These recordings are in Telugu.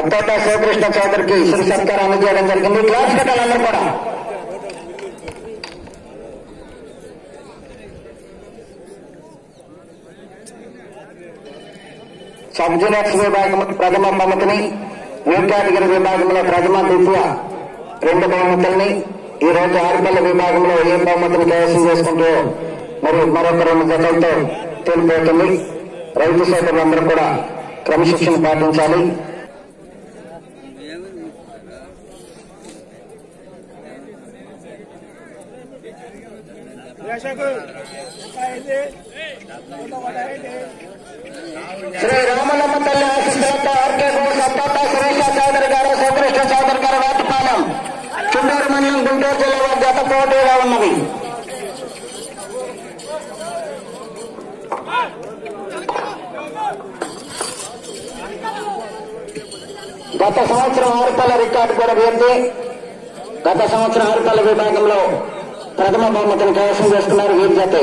అత్తోట శివకృష్ణ చౌదరికి శ్రీ సత్కారం అందజేయడం జరిగింది. క్లాస్ పెట్టాలందరూ కూడా. సబ్ జూనియర్స్ విభాగంలో ప్రథమ బహుమతిని, న్యూ కేటగిరీ విభాగంలో ప్రథమ ద్వితీయ 2 బహుమతుల్ని, ఈ రోజు ఆరుపల్లి విభాగంలో ఏ బహుమతిని కైవసం చేసుకుంటూ మరియు మరొక 2 జతలతో తేలిపోతుంది. రైతు సోదరులందరూ కూడా క్రమశిక్షణ పాటించాలి. శ్రీ రామలమ్మ తల్లి ఆశీస్సులతో ఆర్కే బోస్ అత్తోట సురేష చౌదరి గారు, శివకృష్ణ చౌదరి గారు వేటపాలెం, చుండూరు మండలం, గుంటూరు జిల్లా వారి జత పోటీగా ఉన్నది. గత సంవత్సరం ఆరుపల్ల రికార్డు కూడా వేస్తే గత సంవత్సరం ఆరుపల్ల విభాగంలో ప్రథమ బహుమతిని కైవసం చేసుకున్నారు వీరి జత.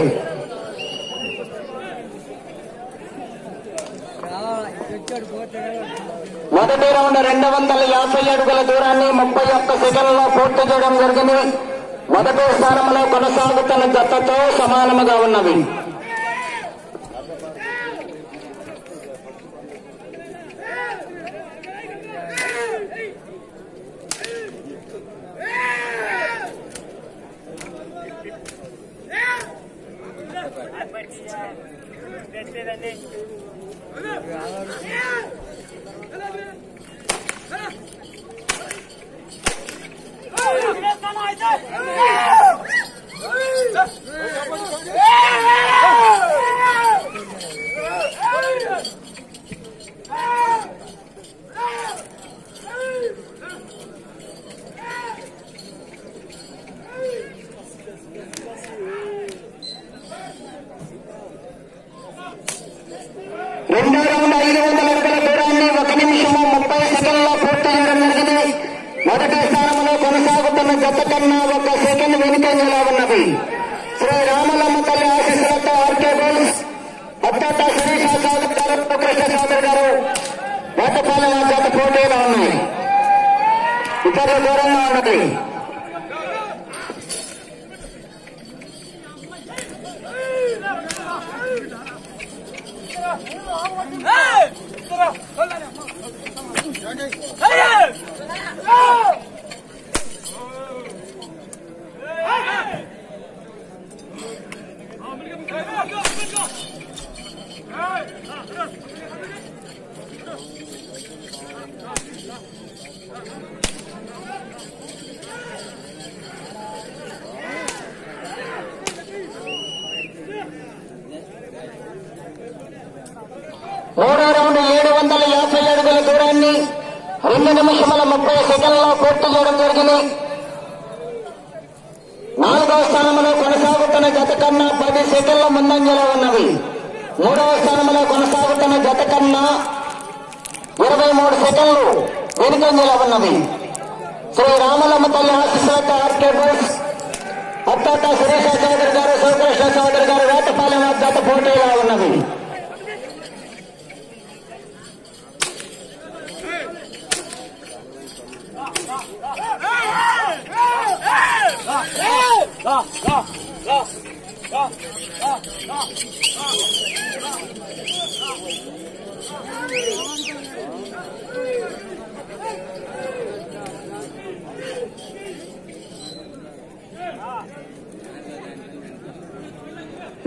మొదటి రౌండ్ 250 అడుగుల దూరాన్ని 31 సెకండ్లలో పూర్తి చేయడం జరిగింది. మొదటి స్థానంలో కొనసాగుతున్న జతతో సమానముగా ఉన్నవి. రెండో రౌండ్ 500 అడుగుల దూరాన్ని 1 నిమిషము 30 సెకండ్లలో పూర్తి చేయడం జరిగింది. మొదటి స్థానంలో కొనసాగుతున్న జత కన్నా 1 సెకండ్ వెనుకంజలో ఉన్నది. శ్రీ రామలమ్మ తల్లి ఆశీస్సులతో ఆర్కే బోల్స్ అత్తోట శిరీష చౌదరి గారు, కృష్ణ చౌదరి గారు వేటపాలెం జత పోటీలో ఉన్నాయి. ఇతరులు దూరంగా ఉన్నది. మూడో రౌండ్ 750 అడుగుల దూరాన్ని 2 నిమిషముల 30 సెకండ్లలో పూర్తి చేయడం జరిగింది. 4వ స్థానంలో కొనసాగుతున్న జత కన్నా 10 సెకండ్ల ముందంజలో ఉన్నవి. 3వ స్థానంలో కొనసాగుతున్న జత కన్నా 23 సెకండ్లు వెనుకంజలో ఉన్నవి. శ్రీ రామలమ్మ తల్లి ఆశీస్సులతో ఆర్కే బోస్ అత్తోట సురేష చౌదరి గారు, శివకృష్ణ చౌదరి గారు వేటపాలెం జత పోటీగా ఉన్నవి.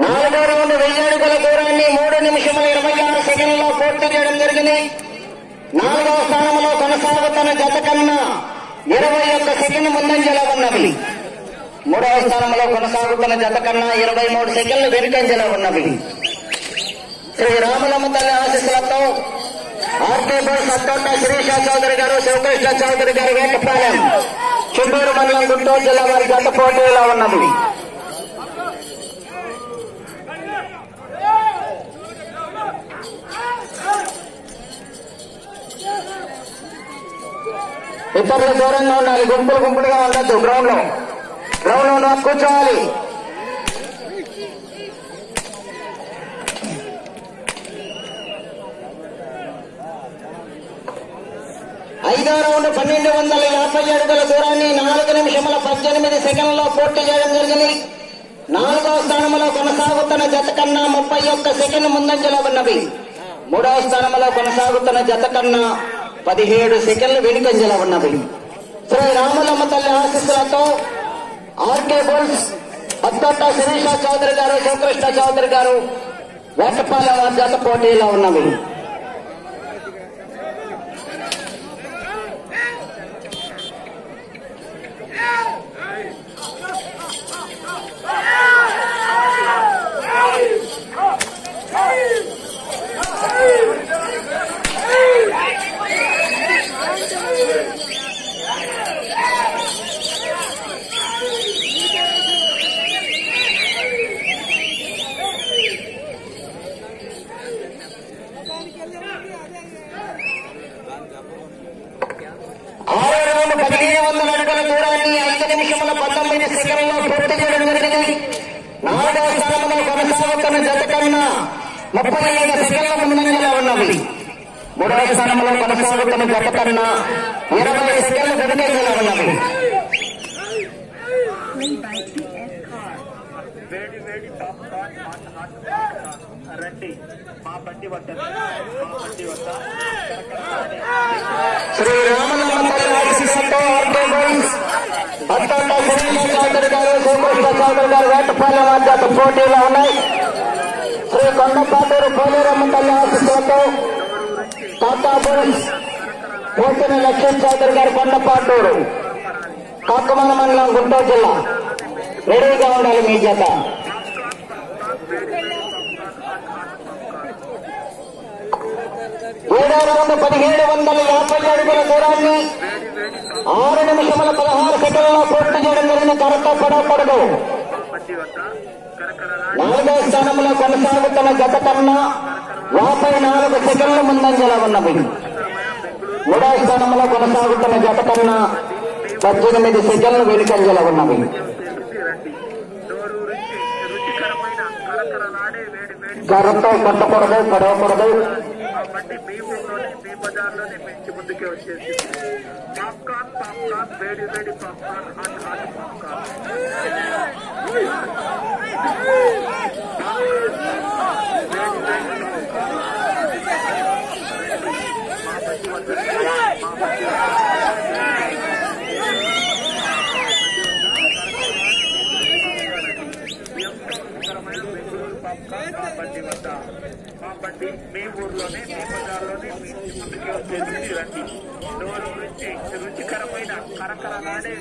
నాలుగో రౌండ్ 1000 అడుగుల దూరాన్ని 3 నిమిషముల 26 సెకండ్లలో పూర్తి చేయడం జరిగింది. 4వ స్థానంలో కొనసాగుతున్న జత కన్నా 21 సెకండ్ ముందంజలో ఉన్నవి. 3వ స్థానంలో కొనసాగుతున్న జత కన్నా 23 సెకండ్లు వెనుకంజలో ఉన్నవి. శ్రీ రామలమ్మ తల్లి ఆశీస్సులతో ఆర్కే బోస్ అత్తోట శిరీష చౌదరి గారు, శివకృష్ణ చౌదరి గారు వేటపాలెం, చుండూరు మండలం, గుంటూరు జిల్లా వారి జత పోటీలో ఉన్నవి. ఇతరులు దూరంగా ఉండాలి. గుంపులుగా ఉండద్దు. గ్రౌండ్ లో కూర్చోవాలి. ఐదో రౌండ్ 1250 అడుగుల దూరాన్ని 4 నిమిషముల 18 సెకండ్లలో పూర్తి చేయడం జరిగింది. 4వ స్థానంలో కొనసాగుతున్న జత కన్నా 31 సెకండ్ ముందంజలో ఉన్నవి. 3వ స్థానంలో కొనసాగుతున్న జత కన్నా 17 సెకండ్లు వెనుకంజలో ఉన్నవి. శ్రీ రాములమ్మ తల్లి ఆశీస్సులతో ఆర్కే బుల్స్ అత్తోట శిరీష చౌదరి గారు, శివకృష్ణ చౌదరి గారు వేటపాలెం జత పోటీలో ఉన్నవి. మూడవ స్థానంలో కొనసాగుతున్న జత కన్నా 20 సెకండ్లు వెనుకంజలో ఉన్నవి. శ్రీ రామలమ్మ తల్లి ఆశీస్సులతో ఆర్కే బుల్స్ అత్తోట శిరీష చౌదరి గారు, శివకృష్ణ చౌదరి గారు వేటపాలెం జత పోటీలో ఉన్నాయి. శ్రీ కొండపాటూరు పోలేరమ్మ తల్లి ఆశీస్సులతో టాటా బుల్స్ పోతిన లక్ష్మణ్ చౌదరి గారు కొండపాటూరు, కాకుమాన మండలం, గుంటూరు జిల్లా. రెడీగా ఉండాలి మీ జత. ఏడో రౌండ్ 1750 అడుగుల దూరాన్ని 6 నిమిషముల 16 సెకండ్లలో పూర్తి చేయడం జరిగిన కరెక్ట్ పడకూడదు. 4వ స్థానంలో కొనసాగుతున్న జత కన్నా 54 సెకండ్ల ముందంజలో ఉన్నవి. 3వ స్థానంలో కొనసాగుతున్న జత కన్నా 18 సెకండ్లు వెనుకంజలో ఉన్నవి. గర్రంతో కొట్టకూడదు, పడవకూడదు. ముందుకే వచ్చేసి పాప్కార్న్ వేడి వేడి పాప్కార్న్ బండి మీ ఊర్లోనే, మీ బజార్లోనే మీ ముందుకే వచ్చేసి రండి. నోరు రుచి రుచికరమైన కరకరలాడే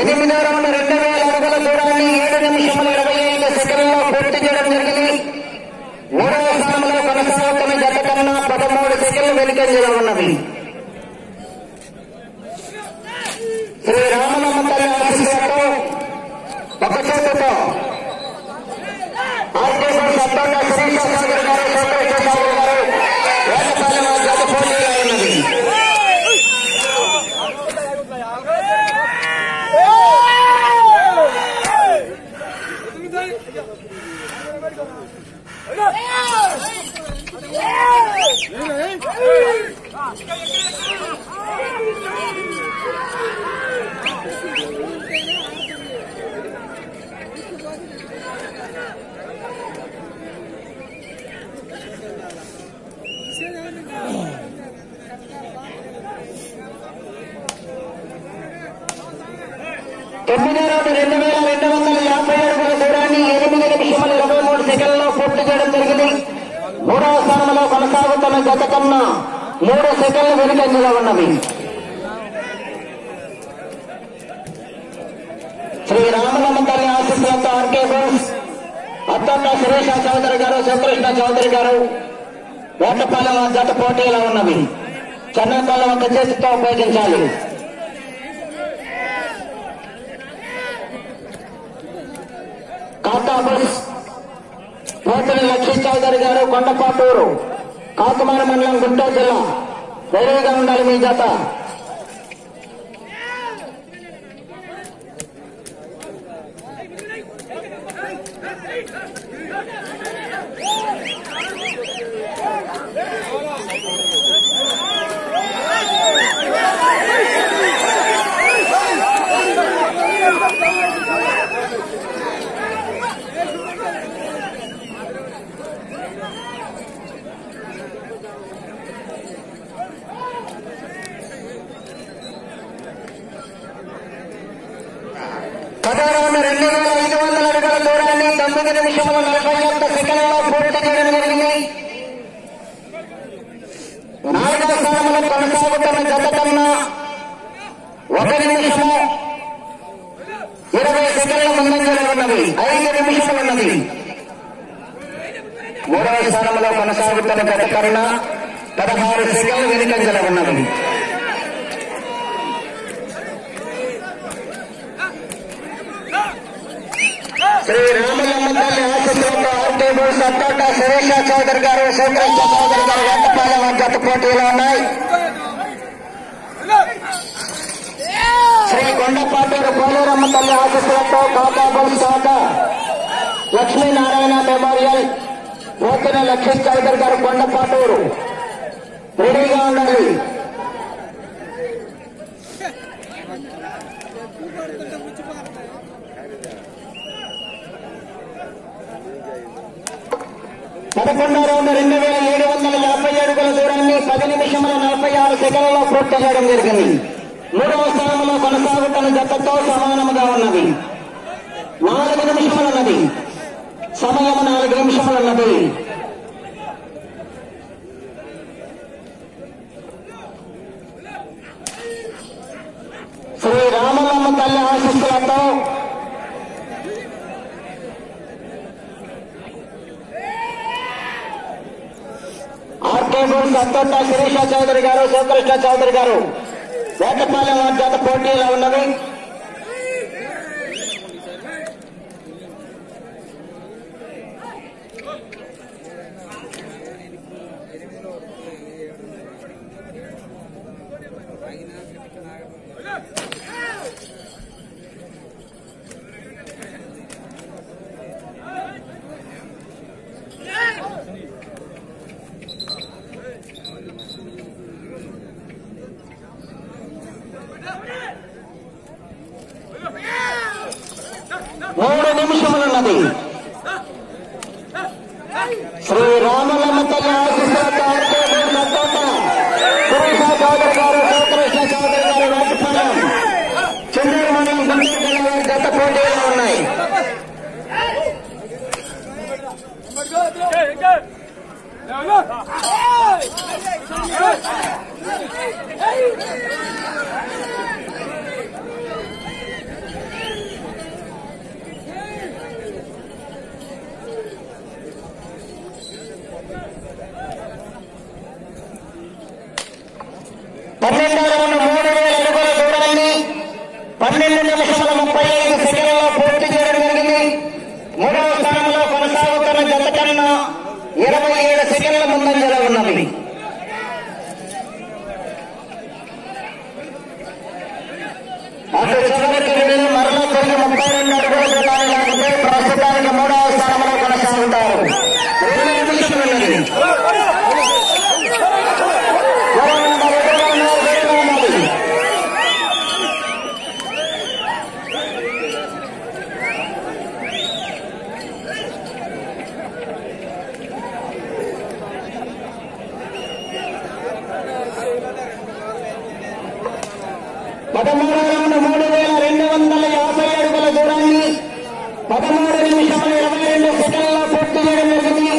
8వ రౌండ్ 2000 అడుగుల దూరాన్ని 7 నిమిషముల 25 సెకండ్లలో పూర్తి చేయడం జరిగింది. 3వ స్థానంలో కొనసాగుతున్న జత కన్నా 13 సెకండ్లు వెనుకంజలో ఉన్నవి. శ్రీ రామలమ్మ తల్లి ఆశీస్సులతో ఒక చేతితో ఆర్కే బుల్స్ అత్తోట శిరీష చౌదరి గారు, శివకృష్ణ చౌదరి గారు వేటపాలెం జత పోటీలో ఉన్నది. తొమ్మిదో రౌండ్ 2250 అడుగుల దూరాన్ని 8 నిమిషముల 23 సెకండ్లలో పూర్తి చేయడం జరిగింది. 3వ స్థానంలో కొనసాగుతున్న జత కన్నా 3 సెకండ్లు వెనుకంజలో ఉన్నవి. శ్రీ రామలమ్మ తల్లి ఆశీస్సులతో ఆర్కే బుల్స్ అత్తోట శిరీష చౌదరి గారు, శివకృష్ణ చౌదరి గారు వేటపాలెం జత పోటీలో ఉన్నవి. చెన్నైపాలెం ఒక చేతితో ఉపయోగించాలి. టాటా బుల్స్ పోతిన లక్ష్మణ్ చౌదరి గారు, కొండపాటూరు, కాకుమాన మండలం, గుంటూరు జిల్లా. రెడీగా ఉండాలి మీ జత. 4 నిమిషముల 41 సెకండ్లలో పూర్తి చేయడం జరిగింది. 4వ స్థానంలో కొనసాగుతున్న జత కన్నా 1 నిమిషము 20 సెకండ్ల ముందంజలో ఉన్నది. 5 నిమిషములు ఉన్నది. 3వ స్థానంలో కొనసాగుతున్న జత కన్నా 16 సెకండ్లు వెనుకంజలో ఉన్నది. శ్రీ రామలమ్మ తల్లి ఆశీస్సులతో ఆర్టీబీ సత్తోట సురేష చౌదరి గారు, శేఖరేశ్వర చౌదరి గారు వెంటపాలెం జత పోటీలో ఉన్నాయి. శ్రీ కొండపాటూరు పోలేరమ్మ తల్లి ఆశీస్సులతో కాకాబల్ శాఖ లక్ష్మీనారాయణ మెమోరియల్ పోతిన లక్ష్మీ చౌదరి గారు కొండపాటూరు రెడీగా ఉండాలి. పదకొండవ రౌండ్ 2750 అడుగుల దూరాన్ని 10 నిమిషముల 46 సెకండ్లలో పూర్తి చేయడం జరిగింది. 3వ స్థానంలో కొనసాగుతున్న జతతో సమానముగా ఉన్నది. 4 నిమిషములు ఉన్నది. సమయం 4 నిమిషములు ఉన్నది. శ్రీ రామలమ్మ తల్లి ఆశీస్సులతో ఆర్కేబీ సత్తోట శిరీష చౌదరి గారు, శేఖరేశ్వర చౌదరి గారు వేటపాలెం జత పోటీలో ఉన్నవి. మూడు నిమిషములున్నది. శ్రీ రామలమ్మ తల్లి ఆశీస్సులతో సత్తోట సురేష చౌదరి గారు, శేఖరేశ్వర చౌదరి గారు వేటపాలెం చెన్నూరు మండలం గుంటూరు జిల్లా జత పోటీలో ఉన్నాయి. పన్నెండవ రౌండ్ 3000 అడుగుల దూరాన్ని 12 నిమిషముల 35 సెకండ్లలో పూర్తి చేయడం జరిగింది. 3వ స్థానంలో కొనసాగుతున్న జత కన్నా 27 సెకండ్ల ముందంజలో ఉన్నది. అటు చివరికి మరలా తిరిగి 32 అడుగుల దూరాన్ని లాగితే ప్రస్తుతానికి 3వ స్థానంలో కొనసాగుతారు. 2 నిమిషములు ఉన్నది. పదమూడవ రౌండ్ 3250 అడుగుల దూరాన్ని 13 నిమిషముల 22 సెకండ్లలో పూర్తి చేయడం జరిగింది.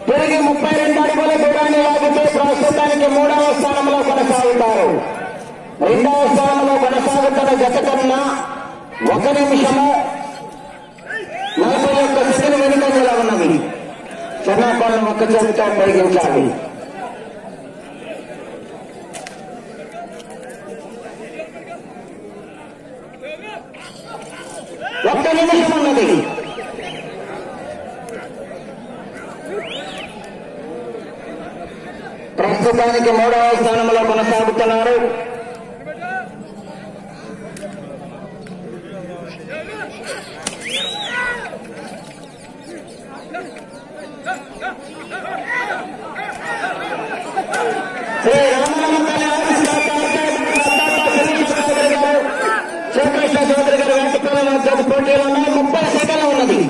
తిరిగి 32 అడుగుల దూరాన్ని లాగితే ప్రస్తుతానికి 3వ స్థానంలో కొనసాగుతారు. 2వ స్థానంలో కొనసాగుతున్న జత కన్నా 1 నిమిషము 41 సెకండ్ వెనుకంజలో ఉన్నది. చెన్నాకోణం ఒక్క చేతితో పరిగించాలి. 1 నిమిషం ఉన్నది. ప్రస్తుతానికి 3వ స్థానంలో కొనసాగుతున్నారు. శ్రీ రామలమ్మ తల్లి ఆశీస్సులతో శేఖరేశ్వర చౌదరి గారు వేటపాలెం జత పోటీలో 30 సెకండ్లు ఉన్నది.